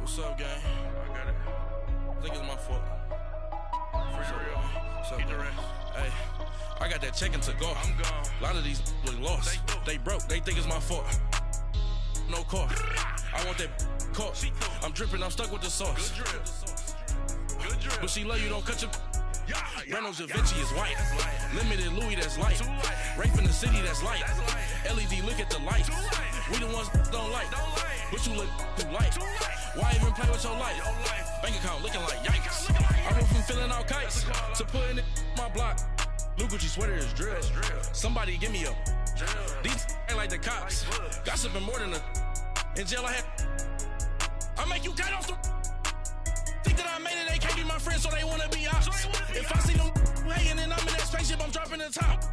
What's up, gang? I got it. I think it's my fault. Hey, I got that check-in to go. I'm gone. A lot of these look lost. They broke. They think it's my fault. No car. I want that caught. I'm dripping. I'm stuck with the sauce. Good drip. But she love you. Don't cut your. Reynolds Da Vinci is white. Limited Louis, that's light. Rape in the city, that's light. LED, look at the lights. We the ones don't like. But you look too light. Why even play with your life? Bank account looking like yikes. I went from filling out kites to putting it in my block. Blue Gucci sweater is drill. Somebody give me a. These ain't like the cops. Gossiping more than a. In jail I had. I make you get off the. Think that I made it, they can't be my friends, so they wanna be ops. If I see them hating and I'm in that spaceship, I'm dropping the top.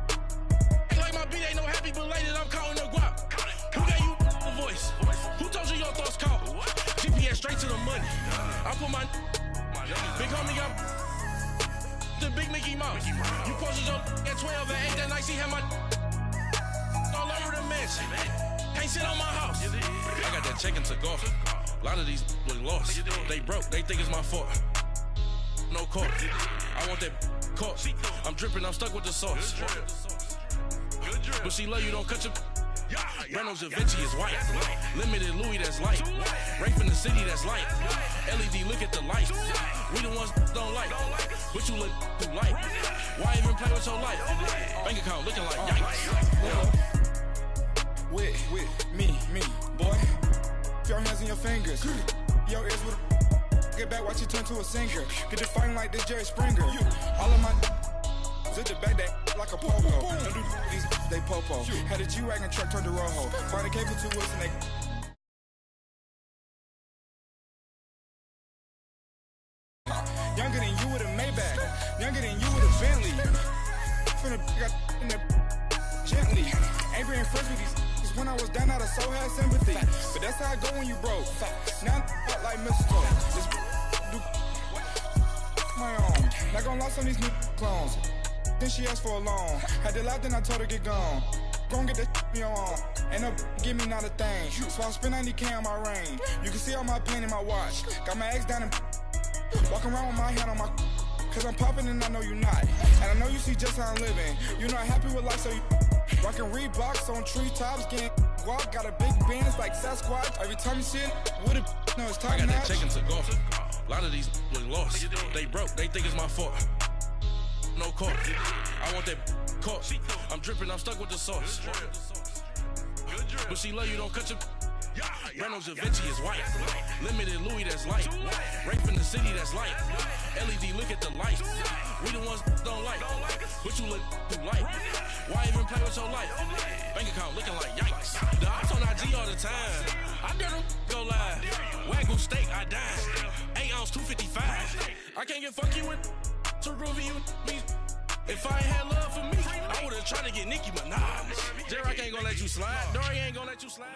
Ain't like my beat ain't no happy belated, I'm counting the guap. Who gave you the voice? Who told you your thoughts count? GPS straight to the money. I put my big homie got the big Mickey Mouse. You posted your at 12 and 8 that night, she had my all over the mansion. Can't sit on my house. I got that check-in to go. A lot of these look lost. They broke. They think it's my fault. No car. I want that caught. I'm dripping. I'm stuck with the sauce. But she love you. Don't cut your. Reynolds Da Vinci is white. Limited Louis, that's light. Rape in the city, that's light. LED, look at the lights. We the ones don't like. But you look too light. Why even play with your life? Bank account looking like yikes. With me, boy. Your hands and your fingers. Your ears with a get back, watch you turn to a singer. Get to fighting like this Jerry Springer. All of my zip the back that like a popo. Don't do these they popo. Had a G-Wagon truck turned to Rojo. Find a cable to us and they younger than you with a Maybach. Younger than you with a Bentley. Finna got in that gently. Ain't being friends with these. When I was down, I so had sympathy. But that's how I go when you broke. Now I'm like mistletoe. Just do my own. Not gonna lost on these new clones. Then she asked for a loan. Had to laugh, then I told her get gone. Gon' get that me on. Ain't no give me not a thing. So I spend 90K on my ring. You can see all my pain in my watch. Got my ex down and walking around with my hand on my. Cause I'm popping and I know you not. And I know you see just how I'm living. You're not happy with life, so you. Rockin' Reeboks on treetops, getting guap, got a big band, it's like Sasquatch. Every time you see it, with it, no, it's time. I got that check-in to go. A lot of these look lost. They broke, they think it's my fault. No car. I want that caught. I'm dripping, I'm stuck with the sauce. But she love you, don't cut your. Reynolds Da Vinci is white. Limited Louis, that's light. Rape in the city, that's light. LED, look at the lights. We the ones don't like. But you look too light. Why even play with your life? Bank account looking like yikes. The ops on IG all the time. I dare them go live. Wagyu steak, I dine. 8 ounce, 255. I can't get fuck you with to groovy you me. If I ain't had love for me, I would've tried to get Nicki Minaj. J-Rock ain't gonna let you slide. Dory ain't gonna let you slide.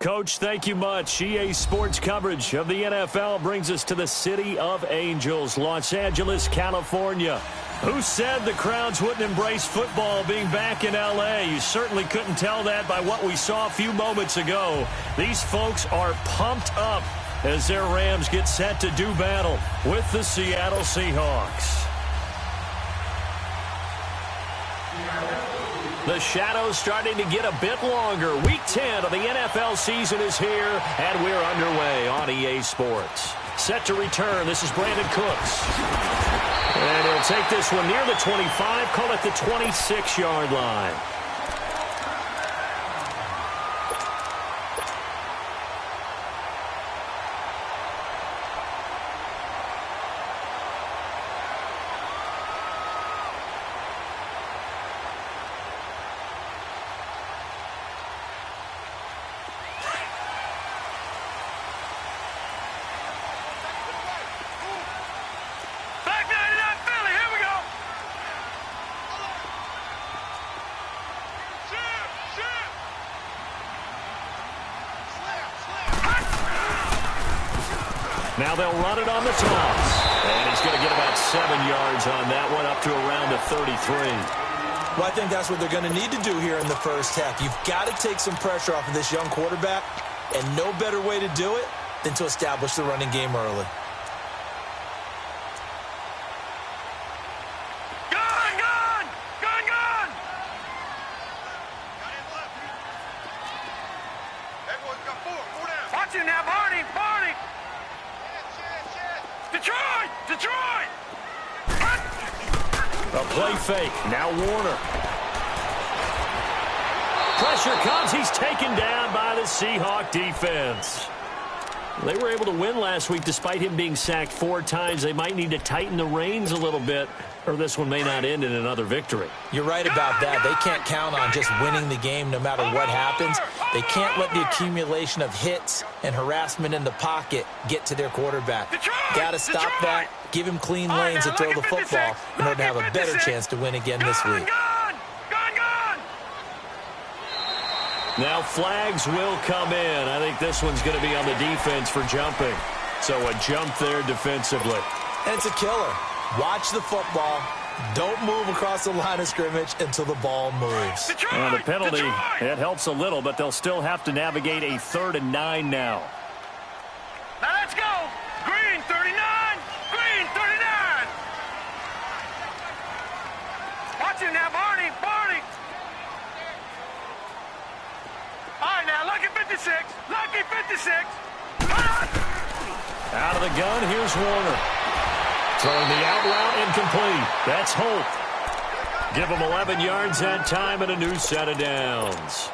Coach, thank you much. EA Sports coverage of the NFL brings us to the City of Angels, Los Angeles, California. Who said the crowds wouldn't embrace football being back in L.A.? You certainly couldn't tell that by what we saw a few moments ago. These folks are pumped up as their Rams get set to do battle with the Seattle Seahawks. The shadows starting to get a bit longer. Week 10 of the NFL season is here, and we're underway on EA Sports. Set to return, this is Brandon Cooks. And he'll take this one near the 25, call it the 26-yard line. Now they'll run it on the toss. And he's going to get about 7 yards on that one, up to around the 33. Well, I think that's what they're going to need to do here in the first half. You've got to take some pressure off of this young quarterback, and no better way to do it than to establish the running game early. A play fake. Now Warner. Pressure comes. He's taken down by the Seahawk defense. They were able to win last week despite him being sacked 4 times. They might need to tighten the reins a little bit, or this one may not end in another victory. You're right about that. They can't count on just winning the game no matter what happens. They can't let the accumulation of hits and harassment in the pocket get to their quarterback. Got to stop that. Give him clean lanes to throw the football in order to have a better chance to win again this week. Now flags will come in. I think this one's going to be on the defense for jumping. So a jump there defensively. And it's a killer. Watch the football. Don't move across the line of scrimmage until the ball moves. And the penalty, it helps a little, but they'll still have to navigate a 3rd and 9 now. Now let's go. Green 39. Green 39. Watch it now, Barney. Barney. All right, now, lucky 56. Lucky 56. Out of the gun, here's Warner. Throwing the out route incomplete. That's Holt. Give him 11 yards that time and a new set of downs.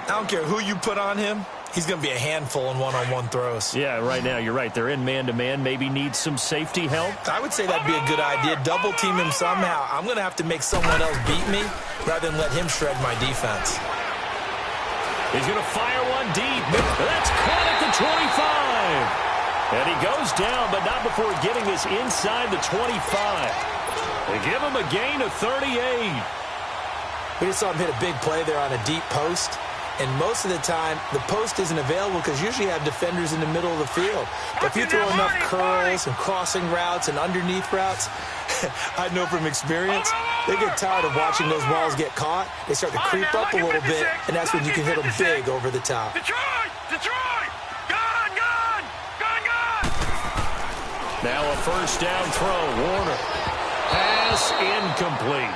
I don't care who you put on him. He's going to be a handful in one-on-one throws. Yeah, right now, you're right. They're in man-to-man. Maybe need some safety help. I would say that'd be a good idea. Double team him somehow. I'm going to have to make someone else beat me rather than let him shred my defense. He's going to fire one deep. That's caught at the 25. And he goes down, but not before getting this inside the 25. They give him a gain of 38. We just saw him hit a big play there on a deep post. And most of the time, the post isn't available because usually you have defenders in the middle of the field. But if you throw enough curls and crossing routes and underneath routes, I know from experience, they get tired of watching those balls get caught. They start to creep up a little bit, and that's when you can hit them big over the top. Detroit! Detroit! Gone! Gone! Gone! Gone! Now a first down throw. Warner. Pass incomplete.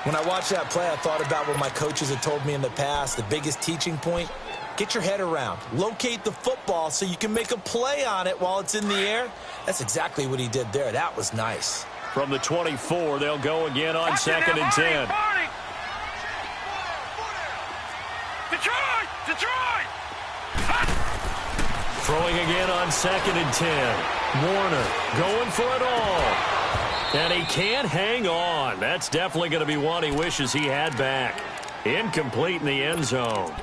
When I watched that play, I thought about what my coaches had told me in the past. The biggest teaching point, get your head around. Locate the football so you can make a play on it while it's in the air. That's exactly what he did there. That was nice. From the 24, they'll go again on 2nd and 10. Detroit! Detroit! Throwing again on 2nd and 10. Warner going for it all. And he can't hang on. That's definitely going to be one he wishes he had back. Incomplete in the end zone.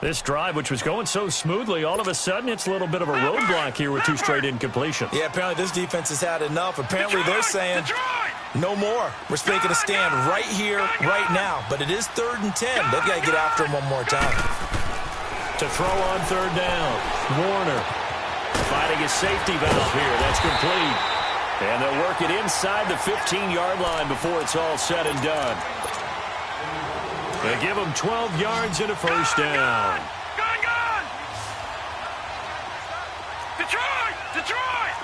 This drive, which was going so smoothly, all of a sudden it's a little bit of a roadblock here with 2 straight incompletions. Yeah, apparently this defense has had enough. Apparently they're saying no more. We're making a stand right here, right now. But it is 3rd and 10. They've got to get after him one more time. To throw on 3rd down. Warner finding his safety valve here. That's complete. And they'll work it inside the 15-yard line before it's all said and done. They give him 12 yards and a first down. Gone, gone! Detroit! Detroit!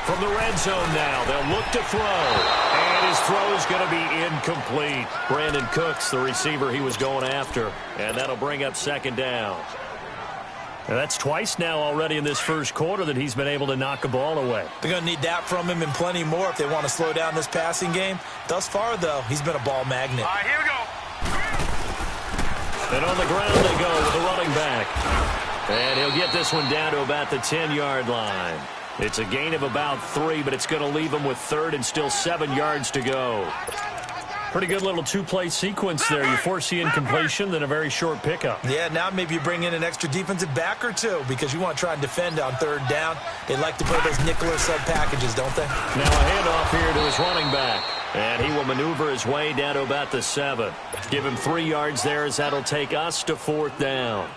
From the red zone now, they'll look to throw. And his throw is going to be incomplete. Brandon Cooks, the receiver he was going after. And that'll bring up 2nd down. And that's twice now already in this first quarter that he's been able to knock a ball away. They're going to need that from him and plenty more if they want to slow down this passing game. Thus far, though, he's been a ball magnet. All right, here we go. And on the ground they go with the running back. And he'll get this one down to about the 10-yard line. It's a gain of about 3, but it's going to leave him with 3rd and still 7 yards to go. Pretty good little 2-play sequence there. You force the incompletion, then a very short pickup. Yeah, now maybe you bring in an extra defensive back or 2 because you want to try and defend on 3rd down. They like to play those nickel or sub packages, don't they? Now a handoff here to his running back. And he will maneuver his way down to about the 7. Give him 3 yards there as that'll take us to 4th down.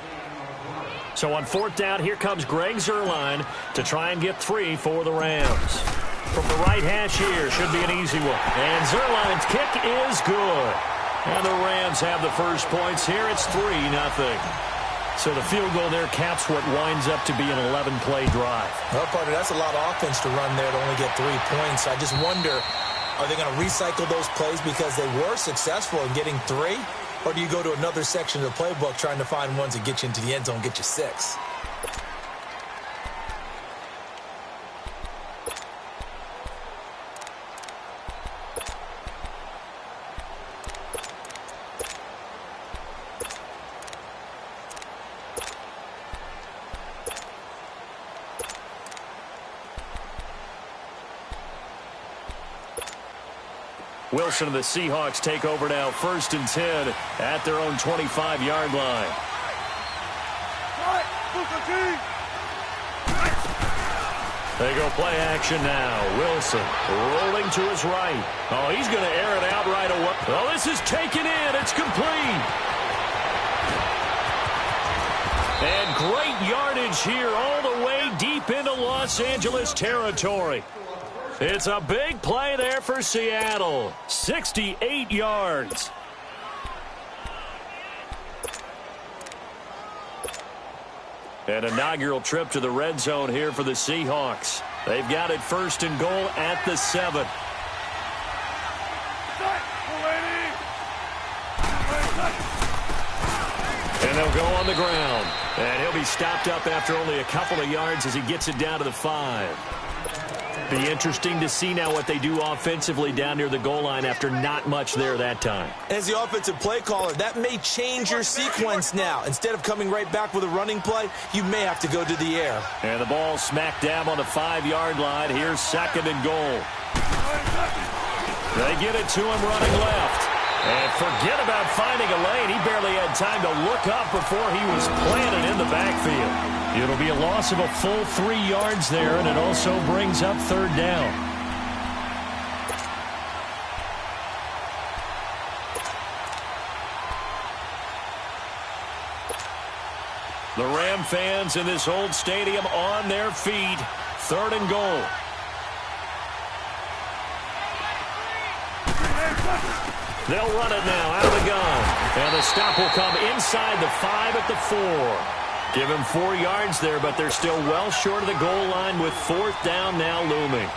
So on 4th down, here comes Greg Zuerlein to try and get 3 for the Rams. From the right hash here, should be an easy one. And Zuerlein's kick is good. And the Rams have the first points here. It's 3-0. So the field goal there caps what winds up to be an 11-play drive. Well, partner, that's a lot of offense to run there to only get 3 points. I just wonder, are they going to recycle those plays because they were successful in getting 3? Or do you go to another section of the playbook trying to find ones that get you into the end zone, get you 6? Wilson and the Seahawks take over now, 1st and 10 at their own 25-yard line. They go play action now. Wilson rolling to his right. Oh, he's going to air it out right away. Oh, this is taken in. It's complete. And great yardage here all the way deep into Los Angeles territory. It's a big play there for Seattle. 68 yards. An inaugural trip to the red zone here for the Seahawks. They've got it 1st and goal at the 7. And they'll go on the ground. And he'll be stopped up after only a couple of yards as he gets it down to the 5. Be interesting to see now what they do offensively down near the goal line after not much there that time. As the offensive play caller, that may change your sequence now. Instead of coming right back with a running play, you may have to go to the air. And the ball smack dab on the 5-yard line. Here's 2nd and goal. They get it to him running left. And forget about finding a lane. He barely had time to look up before he was planted in the backfield. It'll be a loss of a full 3 yards there, and it also brings up 3rd down. The Ram fans in this old stadium on their feet. 3rd and goal. They'll run it now out of the gun. And the stop will come inside the 5 at the 4. Give him 4 yards there, but they're still well short of the goal line with 4th down now looming.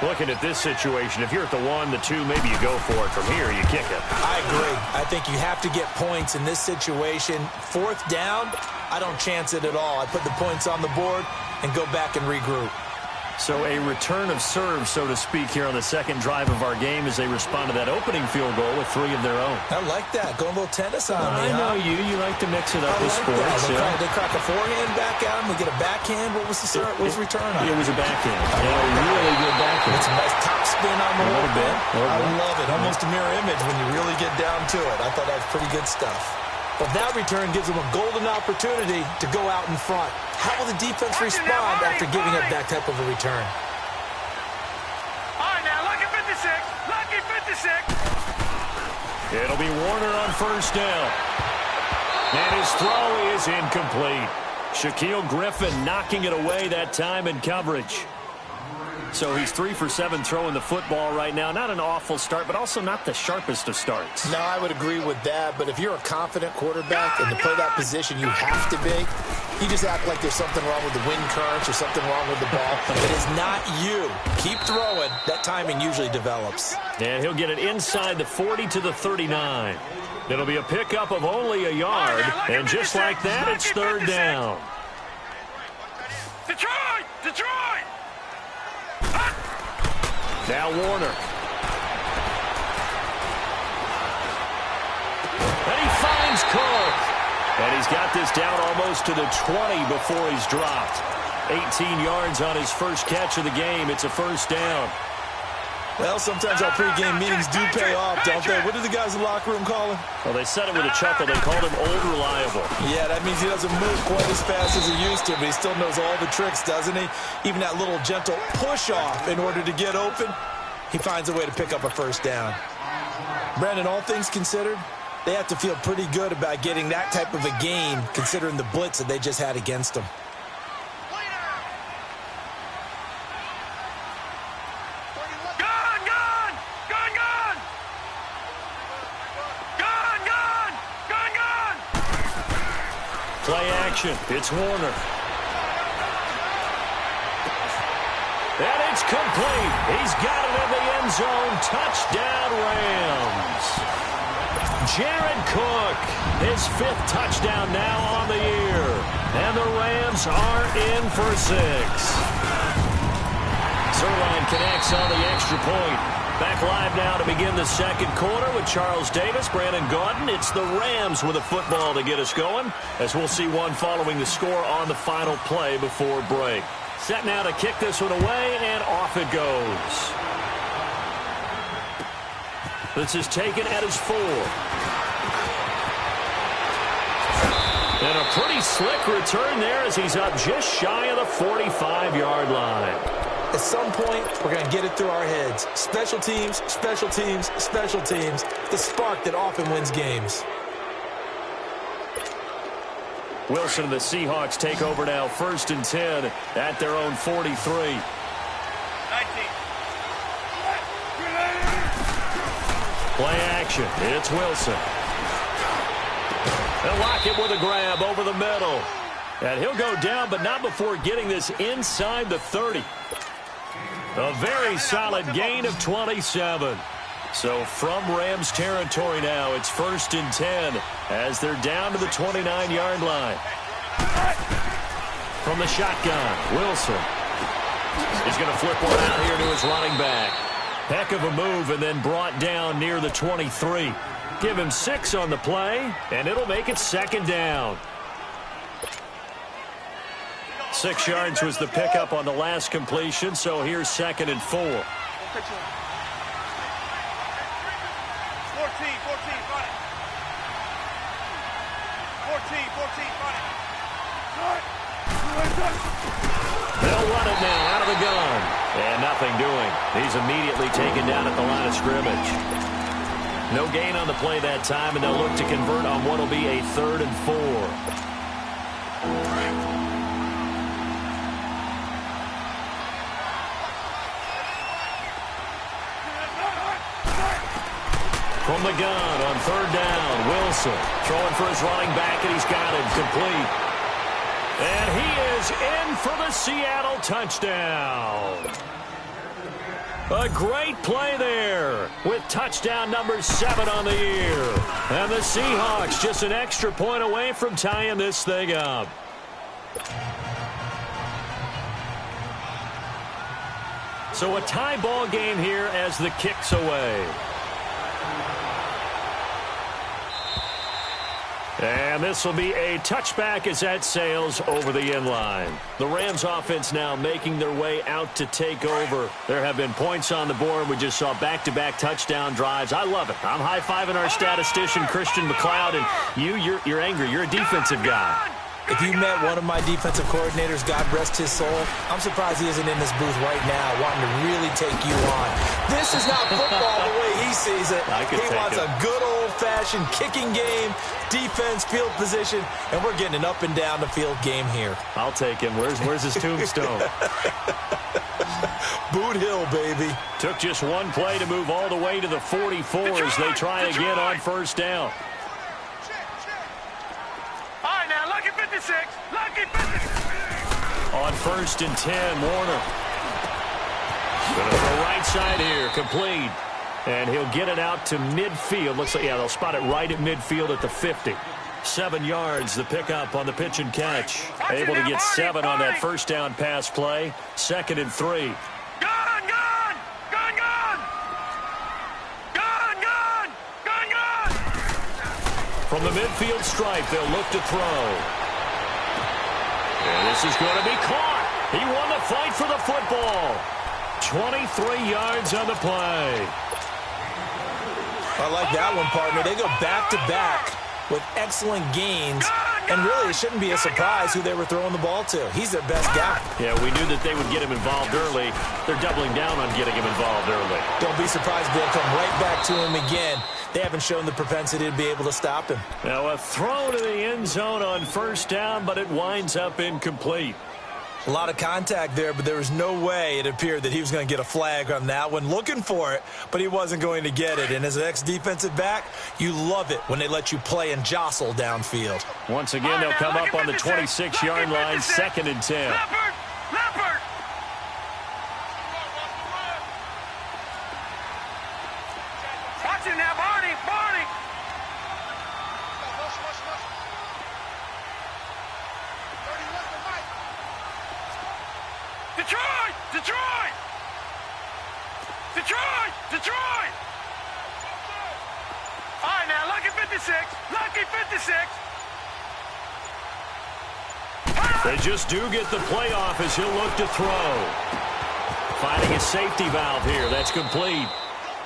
Looking at this situation, if you're at the 1, the 2, maybe you go for it. From here, you kick it. I agree. I think you have to get points in this situation. 4th down, I don't chance it at all. I put the points on the board and go back and regroup. So a return of serve, so to speak, here on the 2nd drive of our game as they respond to that opening field goal with 3 of their own. I like that. Going a little tennis on me, I know you. You like to mix it up with sports. They crack a forehand back at him. We get a backhand. What was the return on? It was a backhand. Really good backhand. It's a nice top spin on the little bit. I love it. Almost a mirror image when you really get down to it. I thought that was pretty good stuff. But that return gives them a golden opportunity to go out in front. How will the defense respond after giving up that type of a return? All right, now, lucky 56. Lucky 56. It'll be Warner on 1st down. And his throw is incomplete. Shaquille Griffin knocking it away that time in coverage. So he's 3 for 7 throwing the football right now. Not an awful start, but also not the sharpest of starts. No, I would agree with that. But if you're a confident quarterback and to play that position, you have to be. You just act like there's something wrong with the wind currents or something wrong with the ball. It is not you. Keep throwing. That timing usually develops. And he'll get it inside the 40 to the 39. It'll be a pickup of only a yard. And just like that, it's 3rd down. Detroit! Detroit! Now Warner. And he finds Cook. And he's got this down almost to the 20 before he's dropped. 18 yards on his first catch of the game. It's a 1st down. Well, sometimes our pregame meetings do pay off, don't they? What do the guys in the locker room call him? Well, they said it with a chuckle. They called him Old Reliable. Yeah, that means he doesn't move quite as fast as he used to, but he still knows all the tricks, doesn't he? Even that little gentle push-off in order to get open, he finds a way to pick up a 1st down. Brandon, all things considered, they have to feel pretty good about getting that type of a game, considering the blitz that they just had against them. Gun! Gun! Gun! Gun! Play action. It's Warner. And it's complete. He's got it in the end zone. Touchdown, Rams. Jared Cook, his 5th touchdown now on the year. And the Rams are in for 6. Zerline connects on the extra point. Back live now to begin the second quarter with Charles Davis, Brandon Gaudin. It's the Rams with a football to get us going, as we'll see one following the score on the final play before break. Set now to kick this one away, and off it goes. This is taken at his 4. And a pretty slick return there as he's up just shy of the 45-yard line. At some point, we're going to get it through our heads. Special teams, special teams, special teams. The spark that often wins games. Wilson and the Seahawks take over now, 1st and 10 at their own 43. 19. Play action. It's Wilson. And Lockett with a grab over the middle. And he'll go down, but not before getting this inside the 30. A very solid gain of 27. So from Rams territory now, it's 1st and 10 as they're down to the 29-yard line. From the shotgun, Wilson. He's going to flip one out here to his running back. Heck of a move, and then brought down near the 23. Give him 6 on the play, and it'll make it 2nd down. 6 yards was the pickup on the last completion, so here's 2nd and 4. 14, 14, run it. 14, run it. They'll run it now out of the gun. And nothing doing. He's immediately taken down at the line of scrimmage. No gain on the play that time, and they'll look to convert on what will be a 3rd and 4. From the gun on 3rd down, Wilson throwing for his running back, and he's got it complete. And he is in for the Seattle touchdown. A great play there with touchdown number 7 on the year. And the Seahawks just an extra point away from tying this thing up. So a tie ball game here as the kick's away. And this will be a touchback as that sails over the end line. The Rams offense now making their way out to take over. There have been points on the board. We just saw back-to-back touchdown drives. I love it. I'm high-fiving our statistician, Christian McLeod, and you're angry. You're a defensive guy. If you met one of my defensive coordinators, God rest his soul, I'm surprised he isn't in this booth right now wanting to really take you on. This is not football the way he sees it. He wants a good old-fashioned kicking game, defense, field position, and we're getting an up-and-down-the-field game here. I'll take him. Where's his tombstone? Boot Hill, baby. Took just one play to move all the way to the 44 as they try again on 1st down. Lucky 56. Lucky 56. On 1st and 10, Warner. Going to throw right side here, complete. And he'll get it out to midfield. Looks like, yeah, they'll spot it right at midfield at the 50. 7 yards, the pickup on the pitch and catch. Able to get 7 on that 1st down pass play. 2nd and 3. From the midfield stripe, they'll look to throw. And this is going to be caught. He won the fight for the football. 23 yards on the play. I like that one, partner. They go back-to-back with excellent gains. And really, it shouldn't be a surprise who they were throwing the ball to. He's their best guy. Yeah, we knew that they would get him involved early. They're doubling down on getting him involved early. Don't be surprised they'll come right back to him again. They haven't shown the propensity to be able to stop him. Now a throw to the end zone on 1st down, but it winds up incomplete. A lot of contact there, but there was no way it appeared that he was going to get a flag on that one. Looking for it, but he wasn't going to get it. And as an ex-defensive back, you love it when they let you play and jostle downfield. Once again, they'll come up on the 26-yard line, 2nd and 10. Leopard! Watch him now, Barney! Detroit! All right, now, lucky 56. They just do get the playoff as he'll look to throw. Finding a safety valve here. That's complete.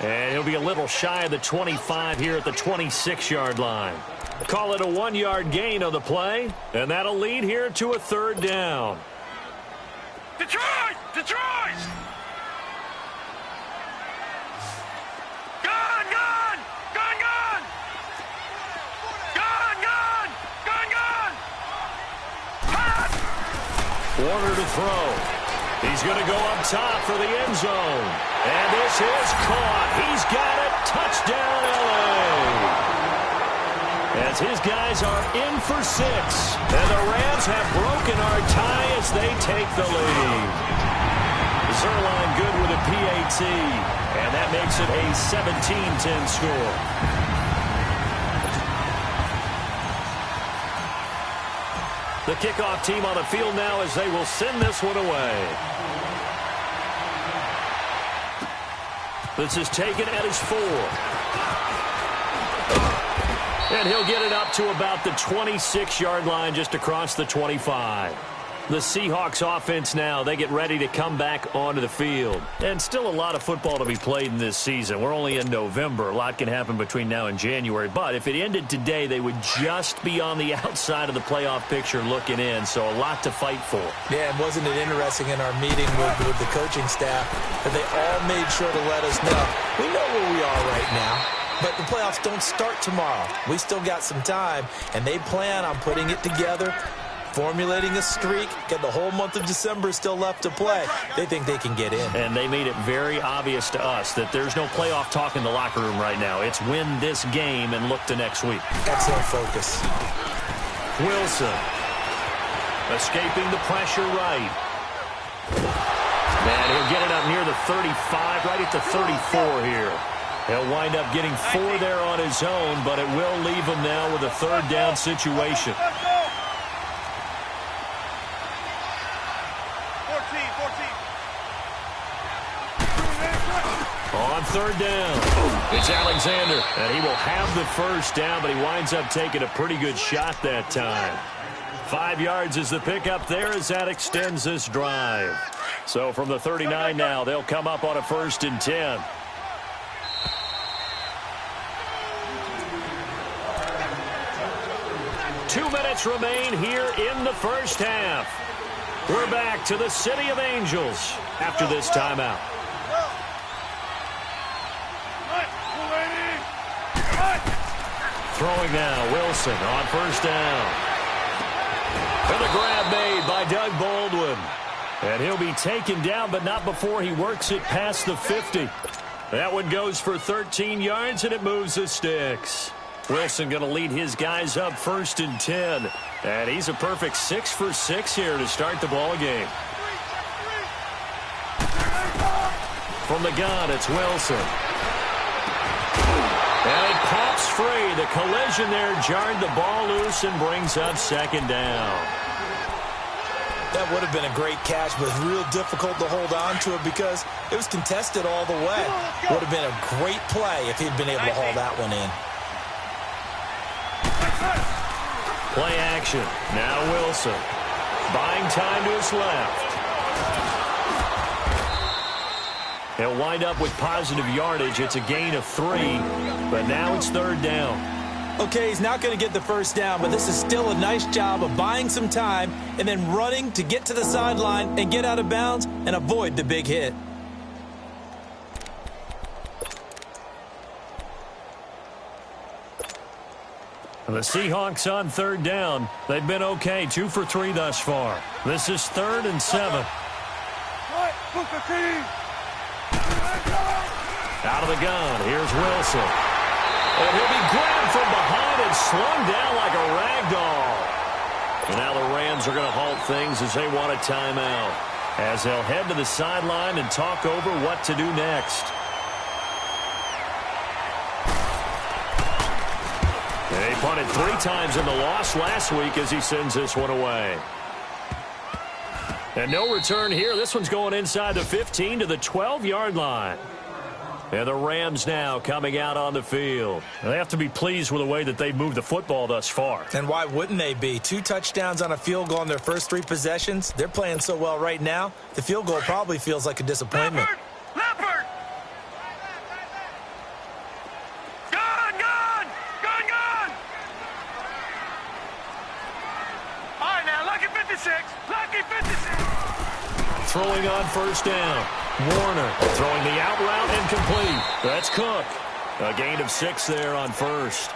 And he'll be a little shy of the 25 here at the 26-yard line. Call it a 1-yard gain on the play, and that'll lead here to a 3rd down. Detroit! Warner to throw. He's going to go up top for the end zone. And this is caught. He's got it. Touchdown, L.A. As his guys are in for 6. And the Rams have broken our tie as they take the lead. Zerline good with a PAT. And that makes it a 17-10 score. The kickoff team on the field now as they will send this one away. This is taken at his 4. And he'll get it up to about the 26-yard line just across the 25. The Seahawks offense now, they get ready to come back onto the field. And still a lot of football to be played in this season. We're only in November. A lot can happen between now and January. But if it ended today, they would just be on the outside of the playoff picture looking in. So a lot to fight for. Yeah, and wasn't it interesting in our meeting with the coaching staff that they all made sure to let us know, we know where we are right now. But the playoffs don't start tomorrow. We still got some time, and they plan on putting it together, formulating a streak, got the whole month of December still left to play. They think they can get in. And they made it very obvious to us that there's no playoff talk in the locker room right now. It's win this game and look to next week. Excellent focus. Wilson escaping the pressure right. And he'll get it up near the 35, right at the 34 here. He'll wind up getting 4 there on his own, but it will leave him now with a 3rd down situation. 14. On 3rd down, it's Alexander, and he will have the 1st down, but he winds up taking a pretty good shot that time. 5 yards is the pickup there as that extends this drive. So from the 39 now, they'll come up on a 1st and 10. Two minutes remain here in the first half. We're back to the City of Angels after this timeout. Throwing now, Wilson on 1st down. And the grab made by Doug Baldwin. And he'll be taken down, but not before he works it past the 50. That one goes for 13 yards, and it moves the sticks. Wilson going to lead his guys up 1st and 10. And he's a perfect 6 for 6 here to start the ball game. From the gun, it's Wilson. And it pops free. The collision there jarred the ball loose and brings up 2nd down. That would have been a great catch, but real difficult to hold on to it because it was contested all the way. Would have been a great play if he'd been able to haul that one in. Play action. Now Wilson. Buying time to his left. He'll wind up with positive yardage. It's a gain of 3, but now it's 3rd down. Okay, he's not going to get the 1st down, but this is still a nice job of buying some time and then running to get to the sideline and get out of bounds and avoid the big hit. The Seahawks on third down. They've been okay, 2 for 3 thus far. This is 3rd and 7. Out of the gun, here's Wilson. And he'll be grabbed from behind and slung down like a rag doll. And now the Rams are going to halt things as they want a timeout, as they'll head to the sideline and talk over what to do next. And he punted 3 times in the loss last week as he sends this one away. And no return here. This one's going inside the 15 to the 12-yard line. And the Rams now coming out on the field. They have to be pleased with the way that they've moved the football thus far. And why wouldn't they be? 2 touchdowns on a field goal in their first 3 possessions. They're playing so well right now, the field goal probably feels like a disappointment. Leopard! Gun! Gun! Gun! Gun! All right, now, lucky 56. Lucky 56. Throwing on first down. Warner throwing the out route incomplete. That's Cook. A gain of 6 there on first.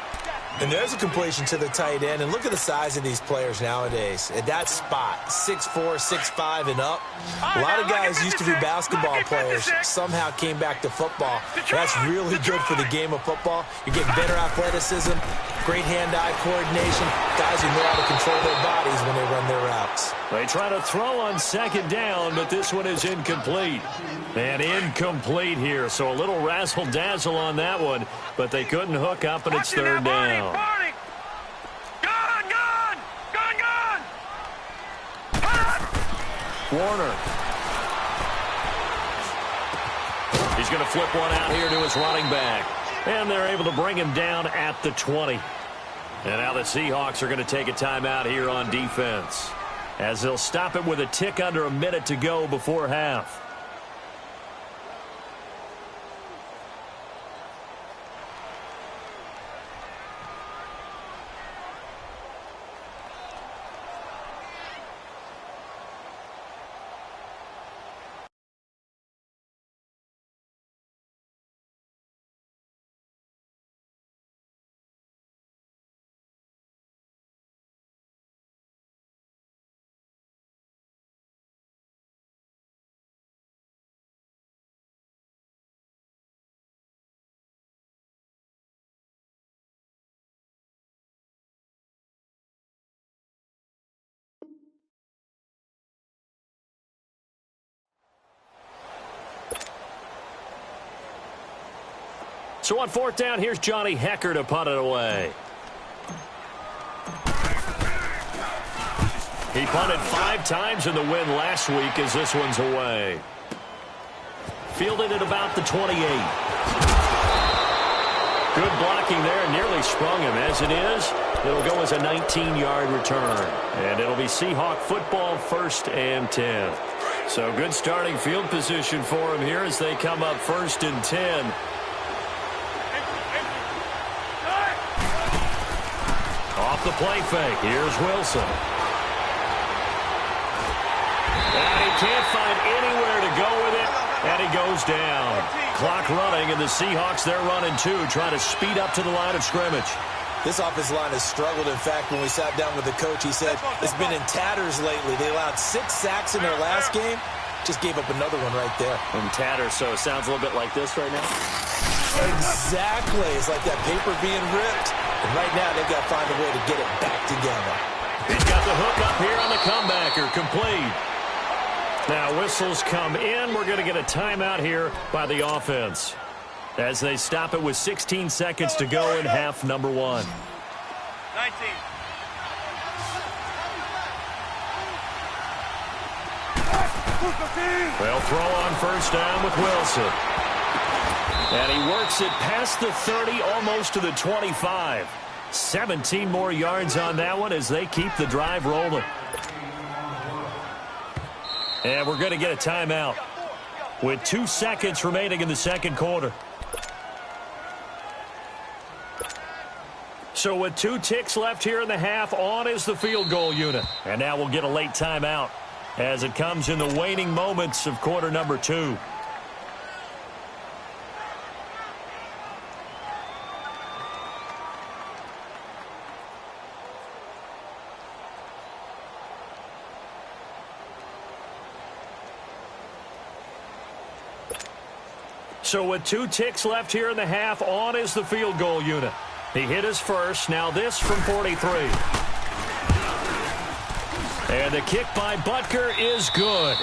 And there's a completion to the tight end. And look at the size of these players nowadays. At that spot, 6'4", 6'5", and up. A lot of guys used to be basketball players, somehow came back to football. That's really good for the game of football. You're getting better athleticism, great hand-eye coordination, guys who know how to control their bodies when they run their routes. They try to throw on second down, but this one is incomplete. And incomplete here, so a little razzle-dazzle on that one, but they couldn't hook up, and it's third down. Gun! Gun! Gun! Gun! Warner. He's going to flip one out here to his running back. And they're able to bring him down at the 20. And now the Seahawks are going to take a timeout here on defense, as they'll stop it with a tick under a minute to go before half. So on fourth down, here's Johnny Hecker to punt it away. He punted 5 times in the win last week as this one's away. Fielded at about the 28. Good blocking there, nearly sprung him. As it is, it'll go as a 19-yard return. And it'll be Seahawk football, 1st and 10. So good starting field position for him here as they come up 1st and 10. Off the play fake, here's Wilson. And he can't find anywhere to go with it, and he goes down. Clock running, and the Seahawks, they're running too, trying to speed up to the line of scrimmage. This offensive line has struggled. In fact, when we sat down with the coach, he said it's been in tatters lately. They allowed 6 sacks in their last game. Just gave up another one right there. In tatters, so it sounds a little bit like this right now. Exactly. It's like that paper being ripped. And right now, they've got to find a way to get it back together. He's got the hook up here on the comebacker, complete. Now whistles come in. We're going to get a timeout here by the offense, as they stop it with 16 seconds to go in half number 1. 19. They'll throw on first down with Wilson. And he works it past the 30, almost to the 25. 17 more yards on that one as they keep the drive rolling. And we're going to get a timeout with 2 seconds remaining in the second quarter. So with 2 ticks left here in the half, on is the field goal unit. And now we'll get a late timeout as it comes in the waning moments of quarter number 2. So with 2 ticks left here in the half, on is the field goal unit. He hit his first. Now this from 43. And the kick by Butker is good.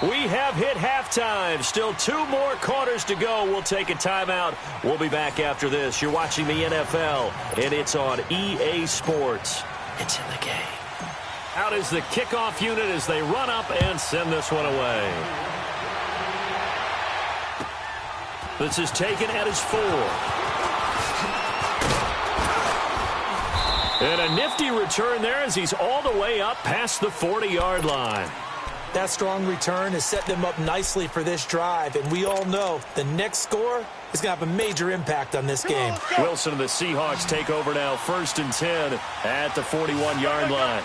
We have hit halftime. Still 2 more quarters to go. We'll take a timeout. We'll be back after this. You're watching the NFL, and it's on EA Sports. It's in the game. Out is the kickoff unit as they run up and send this one away. This is taken at his 4. And a nifty return there as he's all the way up past the 40-yard line. That strong return has set them up nicely for this drive, and we all know the next score is going to have a major impact on this game. Wilson and the Seahawks take over now, 1st and 10 at the 41-yard line.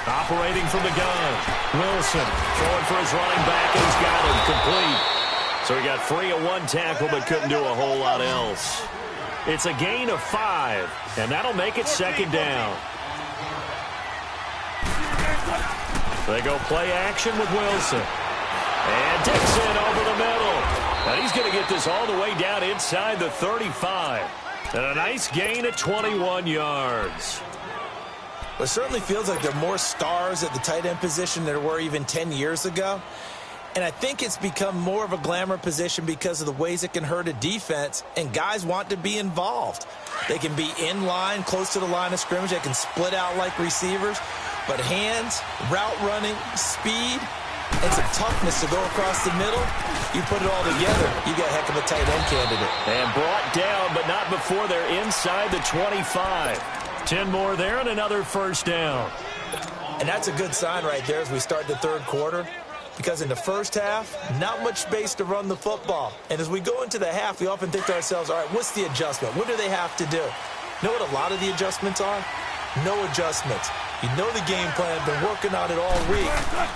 Operating from the gun. Wilson throwing for his running back, and he's got him complete. So he got free of 1 tackle, but couldn't do a whole lot else. It's a gain of 5, and that'll make it 2nd down. They go play action with Wilson. And Dixon over the middle. And he's going to get this all the way down inside the 35. And a nice gain at 21 yards. It certainly feels like there are more stars at the tight end position than there were even 10 years ago. And I think it's become more of a glamour position because of the ways it can hurt a defense, and guys want to be involved. They can be in line, close to the line of scrimmage. They can split out like receivers. But hands, route running, speed, and some toughness to go across the middle, you put it all together, you got a heck of a tight end candidate. And brought down, but not before they're inside the 25. 10 more there and another 1st down. And that's a good sign right there as we start the 3rd quarter, because in the first half, not much space to run the football. And as we go into the half, we often think to ourselves, all right, what's the adjustment? What do they have to do? You know what a lot of the adjustments are? No adjustments. You know the game plan, been working on it all week.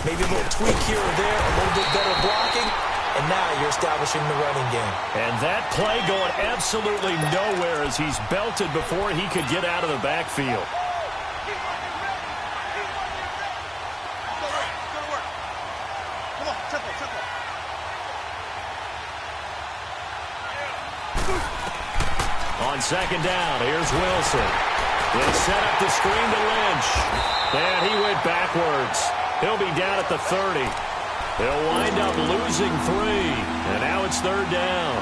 Maybe a little tweak here or there, a little bit better blocking, and now you're establishing the running game. And that play going absolutely nowhere as he's belted before he could get out of the backfield. On 2nd down, here's Wilson. They set up the screen to Lynch. And he went backwards. He'll be down at the 30. They'll wind up losing 3. And now it's 3rd down.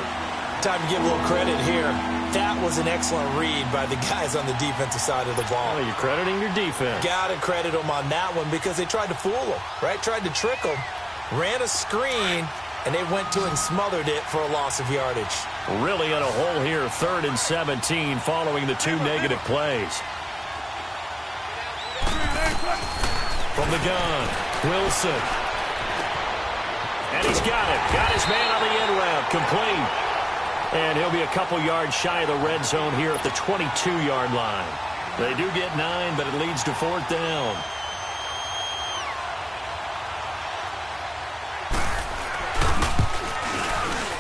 Time to give a little credit here. That was an excellent read by the guys on the defensive side of the ball. Oh, you're crediting your defense. Got to credit them on that one because they tried to fool them, right? Tried to trick them. Ran a screen, and they went to it and smothered it for a loss of yardage. Really in a hole here, 3rd and 17 following the 2 negative plays. From the gun, Wilson. And he's got it. Got his man on the end route, complete. And he'll be a couple yards shy of the red zone here at the 22-yard line. They do get 9, but it leads to 4th down.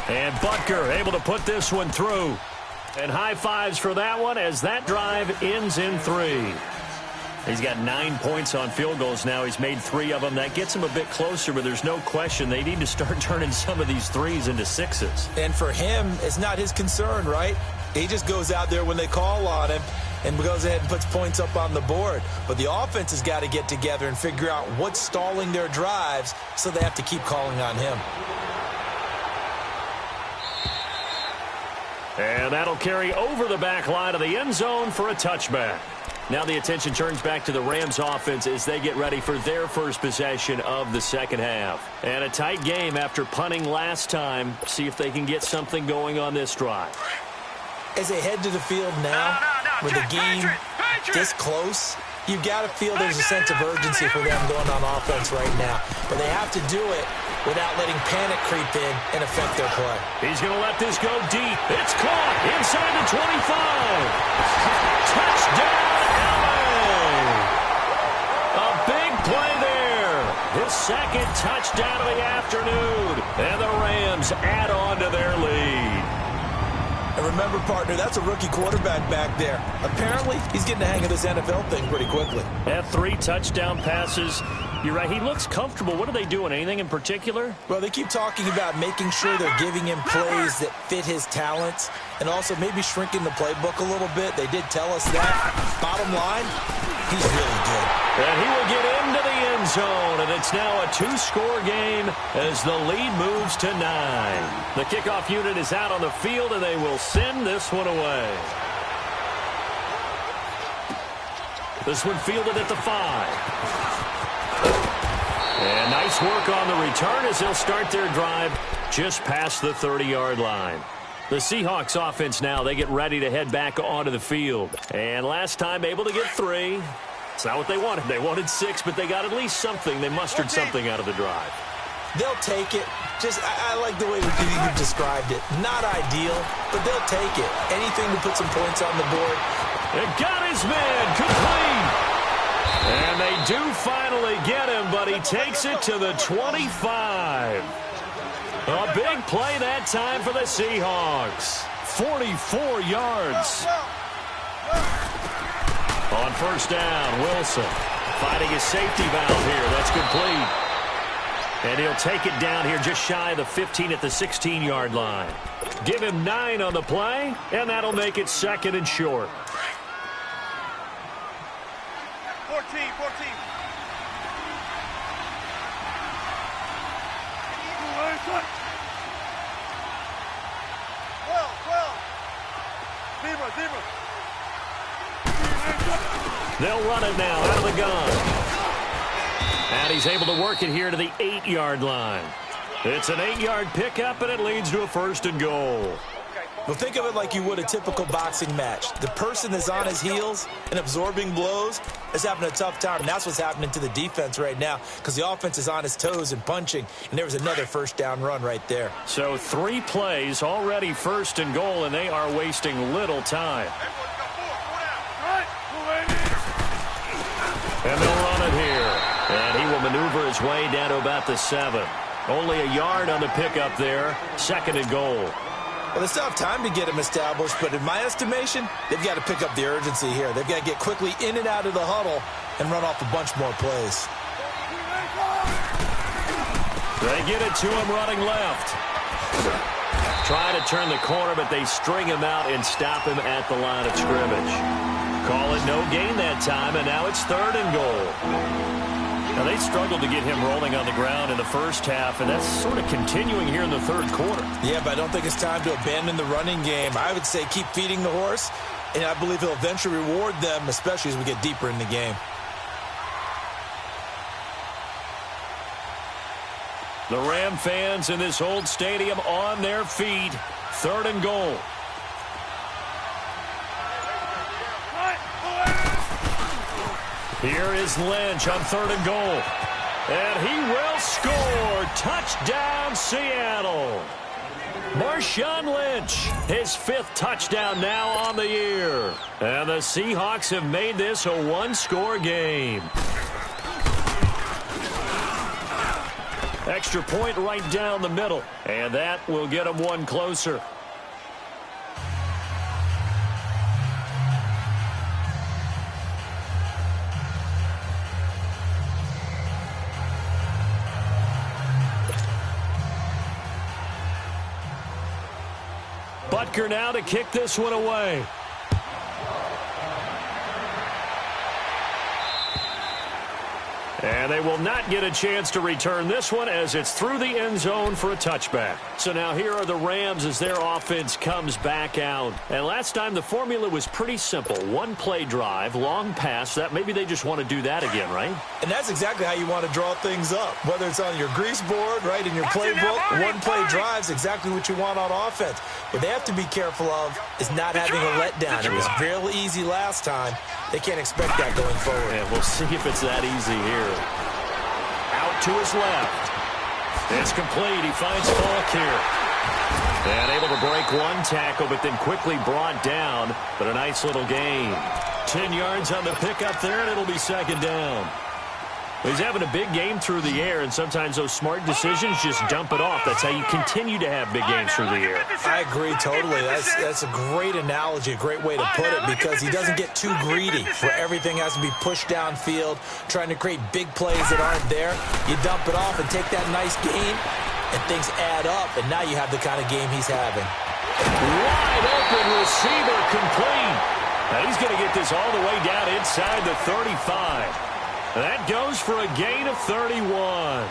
And Butker able to put this one through. And high fives for that one as that drive ends in 3. He's got 9 points on field goals now. He's made 3 of them. That gets him a bit closer, but there's no question they need to start turning some of these 3s into 6s. And for him, it's not his concern, right? He just goes out there when they call on him and goes ahead and puts points up on the board. But the offense has got to get together and figure out what's stalling their drives, so they have to keep calling on him. And that'll carry over the back line of the end zone for a touchback. Now the attention turns back to the Rams offense as they get ready for their first possession of the 2nd half. And a tight game after punting last time. See if they can get something going on this drive. As they head to the field now, with the game this close, you've got to feel there's a sense of urgency for them going on offense right now. But they have to do it without letting panic creep in and affect their play. He's going to let this go deep. It's caught inside the 25. Touchdown, LA! A big play there. His 2nd touchdown of the afternoon. And the Rams add on to their lead. And remember, partner, that's a rookie quarterback back there. Apparently, he's getting the hang of this NFL thing pretty quickly. Had 3 touchdown passes. You're right, he looks comfortable. What are they doing? Anything in particular? Well, they keep talking about making sure they're giving him plays that fit his talents and also maybe shrinking the playbook a little bit. They did tell us that. Bottom line, he's really good. And he will get into the end zone, and it's now a 2-score game as the lead moves to 9. The kickoff unit is out on the field, and they will send this one away. This one fielded at the 5. And nice work on the return as they'll start their drive just past the 30-yard line. The Seahawks offense now, they get ready to head back onto the field. And last time able to get 3. It's not what they wanted. They wanted 6, but they got at least something. They mustered something out of the drive. They'll take it. I like the way you described it. Not ideal, but they'll take it. Anything to put some points on the board. It got his man complete. And they do finally get him, but he takes it to the 25. A big play that time for the Seahawks. 44 yards. On first down, Wilson finding his safety valve here. That's complete. And he'll take it down here just shy of the 15 at the 16-yard line. Give him 9 on the play, and that'll make it 2nd and short. 14. Deeper. They'll run it now out of the gun. And he's able to work it here to the 8-yard line. It's an 8-yard pickup, and it leads to a 1st and goal. Well, think of it like you would a typical boxing match. The person that's on his heels and absorbing blows is having a tough time, and that's what's happening to the defense right now because the offense is on his toes and punching, and there was another first down run right there. So 3 plays, already 1st and goal, and they are wasting little time. And they'll run it here. And he will maneuver his way down to about the 7. Only a yard on the pickup there. 2nd and goal. Well, they still have time to get him established, but in my estimation, they've got to pick up the urgency here. They've got to get quickly in and out of the huddle and run off a bunch more plays. They get it to him running left. Trying to turn the corner, but they string him out and stop him at the line of scrimmage. Call it no gain that time, and now it's 3rd and goal. Now, they struggled to get him rolling on the ground in the first half, and that's sort of continuing here in the 3rd quarter. Yeah, but I don't think it's time to abandon the running game. I would say keep feeding the horse, and I believe he'll eventually reward them, especially as we get deeper in the game. The Ram fans in this old stadium on their feet. 3rd and goal. Here is Lynch on 3rd and goal. And he will score. Touchdown, Seattle. Marshawn Lynch, his 5th touchdown now on the year. And the Seahawks have made this a 1-score game. Extra point right down the middle. And that will get them 1 closer. Butker now to kick this one away. And they will not get a chance to return this one as it's through the end zone for a touchback. So now here are the Rams as their offense comes back out. And last time the formula was pretty simple. 1-play drive, long pass. That maybe they just want to do that again, right? And that's exactly how you want to draw things up. Whether it's on your grease board, right, in your playbook, 1-play drive's exactly what you want on offense. What they have to be careful of is not having a letdown. It was real easy last time. They can't expect that going forward. And we'll see if it's that easy here. Out to his left. It's complete. He finds Falk here. And able to break 1 tackle, but then quickly brought down. But a nice little gain. 10 yards on the pickup there, and it'll be 2nd down. He's having a big game through the air, and sometimes those smart decisions just dump it off. That's how you continue to have big games through the air. I agree totally. That's a great analogy, a great way to put it, because he doesn't get too greedy where everything has to be pushed downfield, trying to create big plays that aren't there. You dump it off and take that nice gain, and things add up, and now you have the kind of game he's having. Wide open receiver complete. Now he's going to get this all the way down inside the 35. That goes for a gain of 31.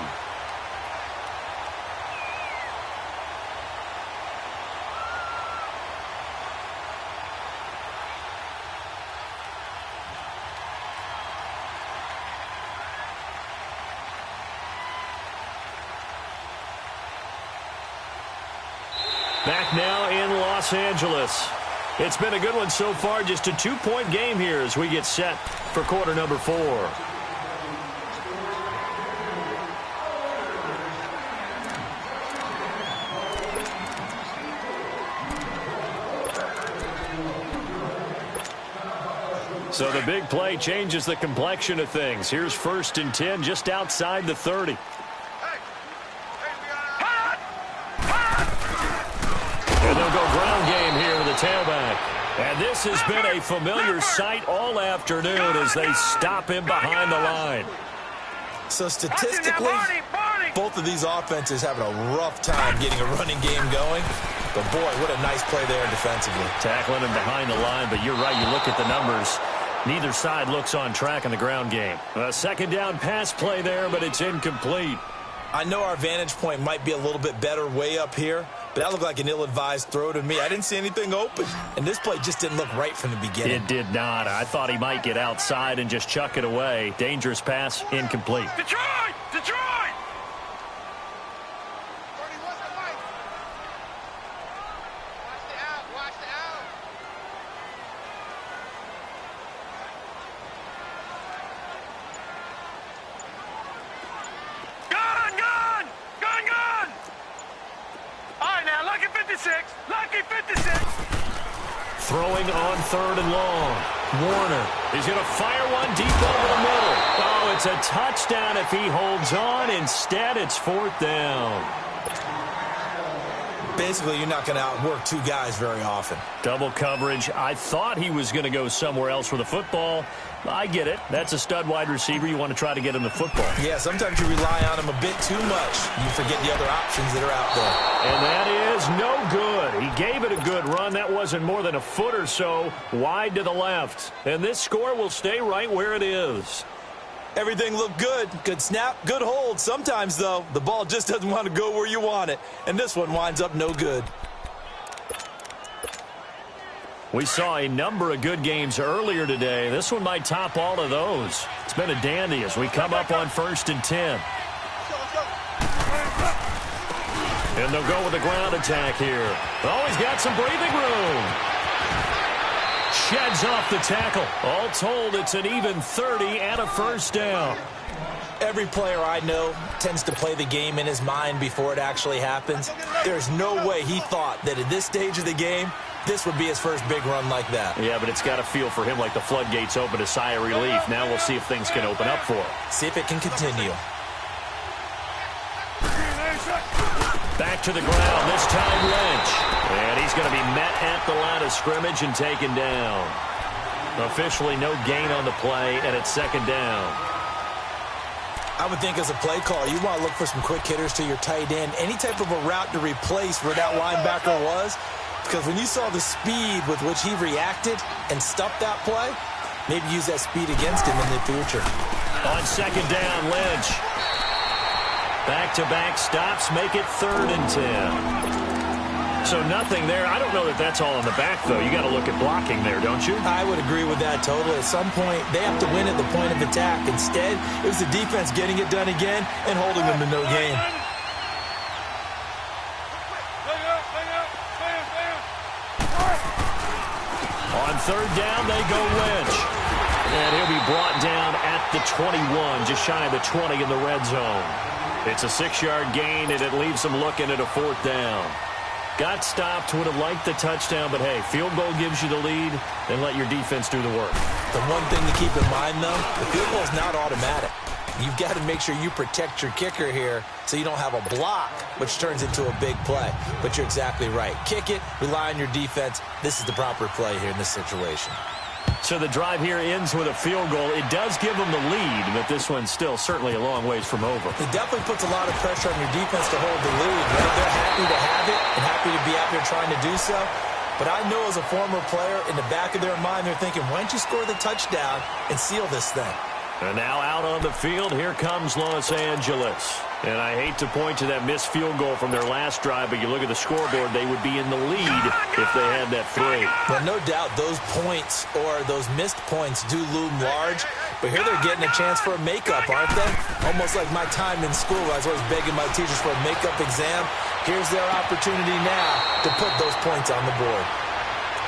Back now in Los Angeles. It's been a good one so far, just a 2-point game here as we get set for quarter number 4. So the big play changes the complexion of things. Here's 1st and 10 just outside the 30. And they'll go ground game here with the tailback. And this has been a familiar sight all afternoon as they stop him behind the line. So statistically, both of these offenses having a rough time getting a running game going. But boy, what a nice play there defensively. Tackling him behind the line, but you're right, you look at the numbers. Neither side looks on track in the ground game. A second down pass play there, but it's incomplete. I know our vantage point might be a little bit better way up here, but that looked like an ill-advised throw to me. I didn't see anything open, and this play just didn't look right from the beginning. It did not. I thought he might get outside and just chuck it away. Dangerous pass, incomplete. Detroit! Detroit! Lucky 56. Throwing on 3rd and long. Warner is going to fire one deep over the middle. Oh, it's a touchdown if he holds on. Instead, it's 4th down. Basically, you're not going to outwork 2 guys very often. Double coverage. I thought he was going to go somewhere else with the football. I get it. That's a stud wide receiver. You want to try to get him the football. Yeah, sometimes you rely on him a bit too much. You forget the other options that are out there. And that is no good. He gave it a good run. That wasn't more than a foot or so wide to the left. And this score will stay right where it is. Everything looked good. Good snap, good hold. Sometimes, though, the ball just doesn't want to go where you want it. And this one winds up no good. We saw a number of good games earlier today. This one might top all of those. It's been a dandy as we come up on 1st and 10. And they'll go with a ground attack here. Oh, he's got some breathing room. Sheds off the tackle. All told, it's an even 30 and a 1st down. Every player I know tends to play the game in his mind before it actually happens. There's no way he thought that at this stage of the game, this would be his first big run like that. Yeah, but it's got to feel for him like the floodgates open, a sigh of relief. Now we'll see if things can open up for him. See if it can continue. Back to the ground, this time Lynch. And he's going to be met at the line of scrimmage and taken down. Officially no gain on the play, and it's 2nd down. I would think as a play call, you want to look for some quick hitters to your tight end. Any type of a route to replace where that linebacker was. Because when you saw the speed with which he reacted and stuffed that play, maybe use that speed against him in the future. On 2nd down, Lynch. Back-to-back stops make it 3rd and 10. So nothing there. I don't know that that's all in the back, though. You got to look at blocking there, don't you? I would agree with that totally. At some point, they have to win at the point of attack. Instead, it was the defense getting it done again and holding them to no gain. On 3rd down, they go Lynch. And he'll be brought down at the 21, just shy of the 20 in the red zone. It's a 6-yard gain, and it leaves them looking at a 4th down. Got stopped, would have liked the touchdown, but hey, field goal gives you the lead, then let your defense do the work. The one thing to keep in mind, though, the field goal is not automatic. You've got to make sure you protect your kicker here so you don't have a block, which turns into a big play. But you're exactly right. Kick it, rely on your defense. This is the proper play here in this situation. So the drive here ends with a field goal. It does give them the lead, but this one's still certainly a long ways from over. It definitely puts a lot of pressure on your defense to hold the lead. Right? They're happy to have it and happy to be out there trying to do so. But I know as a former player, in the back of their mind, they're thinking, why don't you score the touchdown and seal this thing? And now out on the field, here comes Los Angeles. And I hate to point to that missed field goal from their last drive, but you look at the scoreboard, they would be in the lead if they had that three. Well, no doubt those points or those missed points do loom large, but here they're getting a chance for a makeup, aren't they? Almost like my time in school where I was always begging my teachers for a makeup exam. Here's their opportunity now to put those points on the board.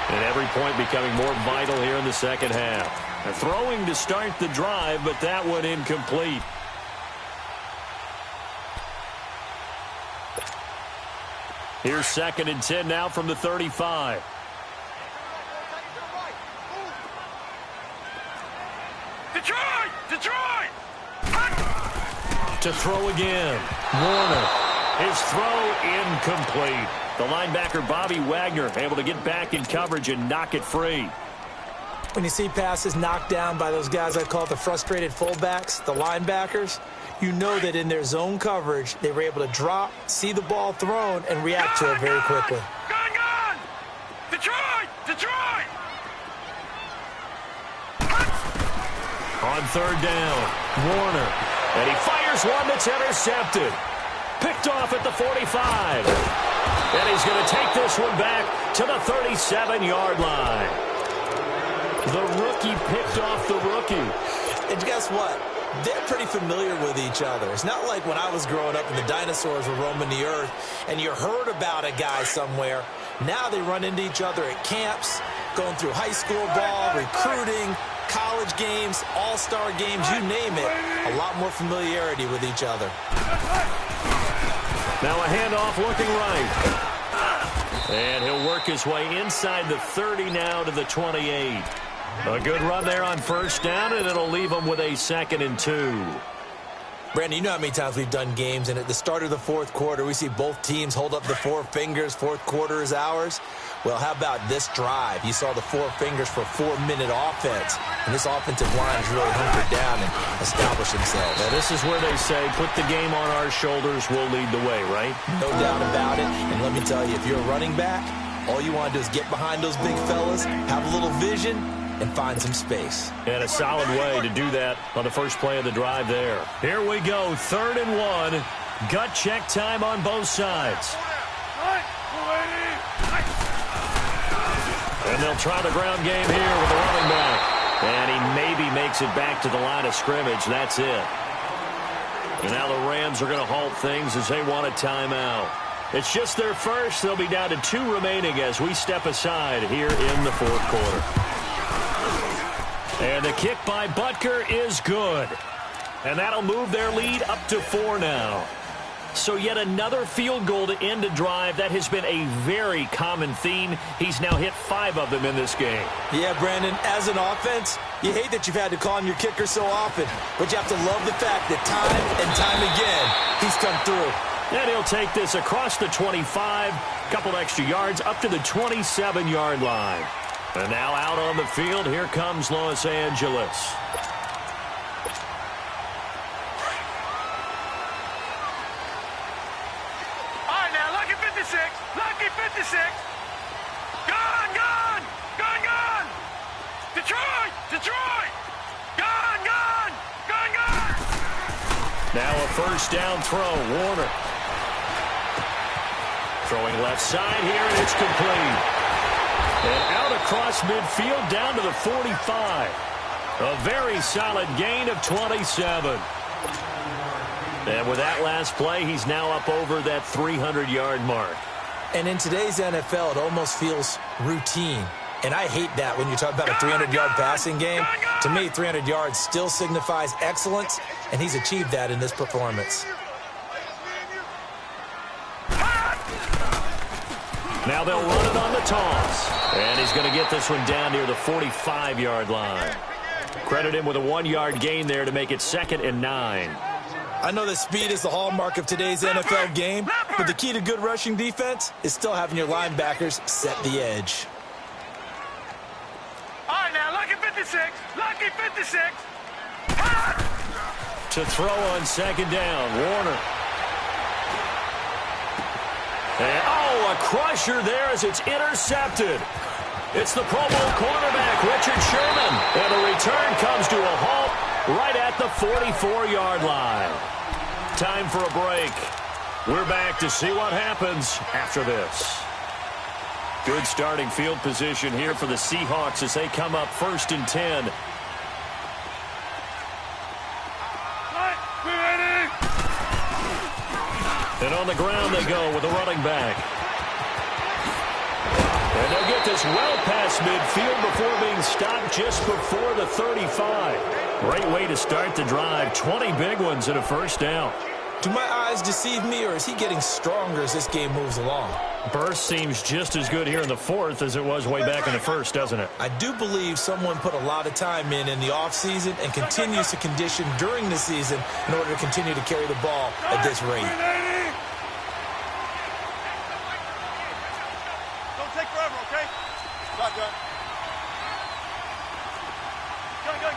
And every point becoming more vital here in the second half. A throwing to start the drive, but that one incomplete. Here's 2nd and 10 now from the 35. Detroit! Detroit! To throw again. Warner. His throw incomplete. The linebacker, Bobby Wagner, able to get back in coverage and knock it free. When you see passes knocked down by those guys I call the frustrated fullbacks, the linebackers, you know that in their zone coverage, they were able to drop, see the ball thrown, and react to it very quickly. Gone! Detroit! Detroit! On 3rd down, Warner. And he fires one that's intercepted. Picked off at the 45. And he's going to take this one back to the 37-yard line. The rookie picked off the rookie. And guess what? They're pretty familiar with each other. It's not like when I was growing up and the dinosaurs were roaming the earth and you heard about a guy somewhere. Now they run into each other at camps, going through high school ball, recruiting, college games, all-star games, you name it. A lot more familiarity with each other. Now a handoff looking right. And he'll work his way inside the 30 now to the 28. A good run there on 1st down, and it'll leave him with a 2nd and 2. Brandon, you know how many times we've done games, and at the start of the 4th quarter, we see both teams hold up the 4 fingers, 4th quarter is ours. Well, how about this drive? You saw the 4 fingers for 4-minute offense, and this offensive line has really hunkered down and established themselves. Now, this is where they say, put the game on our shoulders, we'll lead the way, right? No doubt about it, and let me tell you, if you're a running back, all you want to do is get behind those big fellas, have a little vision, and find some space. And a solid way to do that on the first play of the drive there. Here we go, 3rd and 1. Gut check time on both sides. And they'll try the ground game here with the running back. And he maybe makes it back to the line of scrimmage. That's it. And now the Rams are going to halt things as they want a timeout. It's just their first. They'll be down to 2 remaining as we step aside here in the 4th quarter. And the kick by Butker is good. And that'll move their lead up to 4 now. So yet another field goal to end a drive. That has been a very common theme. He's now hit 5 of them in this game. Yeah, Brandon, as an offense, you hate that you've had to call on your kicker so often. But you have to love the fact that time and time again, he's come through. And he'll take this across the 25, couple extra yards up to the 27-yard line. And now out on the field, here comes Los Angeles. All right, now, lucky 56. Lucky 56. Gone! Detroit! Detroit! Gone! Now a 1st down throw, Warner. Throwing left side here, and it's complete. And out across midfield down to the 45. A very solid gain of 27. And with that last play, he's now up over that 300-yard mark. And in today's NFL, it almost feels routine. And I hate that when you talk about a 300-yard passing game. To me, 300 yards still signifies excellence, and he's achieved that in this performance. Now they'll run it on the toss. And he's going to get this one down near the 45-yard line. Credit him with a 1-yard gain there to make it 2nd and 9. I know that speed is the hallmark of today's NFL game, but the key to good rushing defense is still having your linebackers set the edge. All right, now, lucky 56. Lucky 56. To throw on 2nd down, Warner. And, a crusher there as it's intercepted. It's the Pro Bowl cornerback, Richard Sherman. And the return comes to a halt right at the 44-yard line. Time for a break. We're back to see what happens after this. Good starting field position here for the Seahawks as they come up 1st and 10. And on the ground they go with a running back. And they'll get this well past midfield before being stopped just before the 35. Great way to start the drive. 20 big ones and a 1st down. Do my eyes deceive me, or is he getting stronger as this game moves along? Burst seems just as good here in the 4th as it was way back in the 1st, doesn't it? I do believe someone put a lot of time in the offseason and continues to condition during the season in order to continue to carry the ball at this rate. Don't take forever, okay? Gun.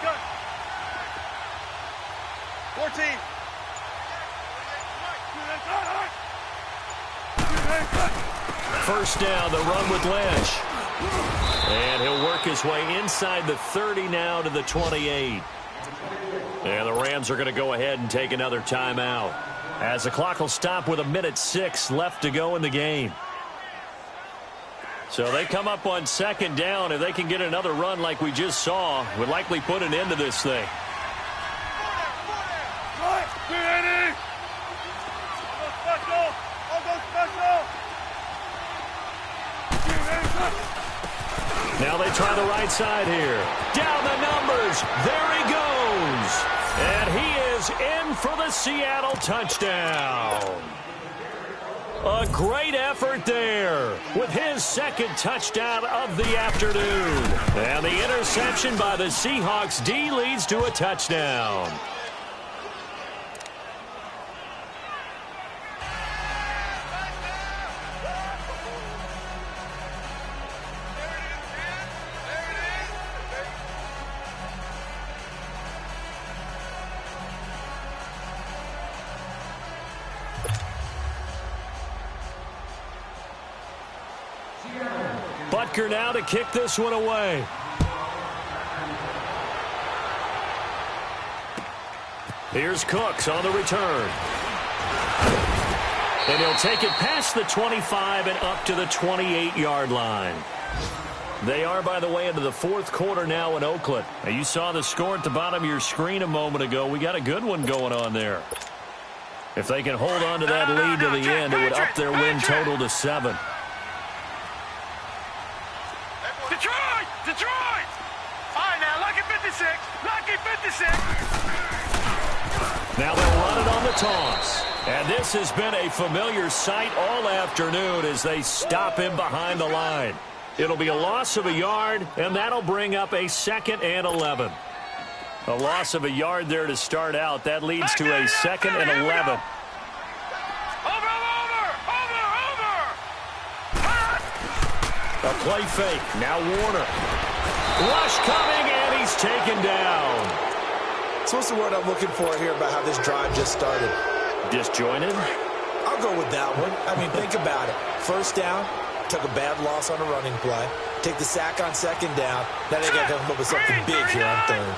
Gun. 14. First down, the run with Lynch. And he'll work his way inside the 30 now to the 28. And the Rams are going to go ahead and take another timeout, as the clock will stop with 1:06 left to go in the game. So they come up on 2nd down. If they can get another run like we just saw, would likely put an end to this thing. Now they try the right side here. Down the numbers. There he goes. And he is in for the Seattle touchdown. A great effort there with his 2nd touchdown of the afternoon. And the interception by the Seahawks D leads to a touchdown. Butker now to kick this one away. Here's Cooks on the return. And he'll take it past the 25 and up to the 28-yard line. They are, by the way, into the 4th quarter now in Oakland. Now, you saw the score at the bottom of your screen a moment ago. We got a good one going on there. If they can hold on to that lead to the end, it would up their win total to 7. Detroit! All right, now, lucky 56. Lucky 56. Now they'll run it on the toss. And this has been a familiar sight all afternoon as they stop him behind the line. It'll be a loss of a yard, and that'll bring up a 2nd and 11. A loss of a yard there to start out. That leads to a 2nd and 11. Over! A play fake. Now Warner. Rush coming, and he's taken down. So what's the word I'm looking for here about how this drive just started? Disjointed? I'll go with that one. I mean, think about it. 1st down, took a bad loss on a running play. Take the sack on 2nd down. Now they got to come up with something big here on 3rd.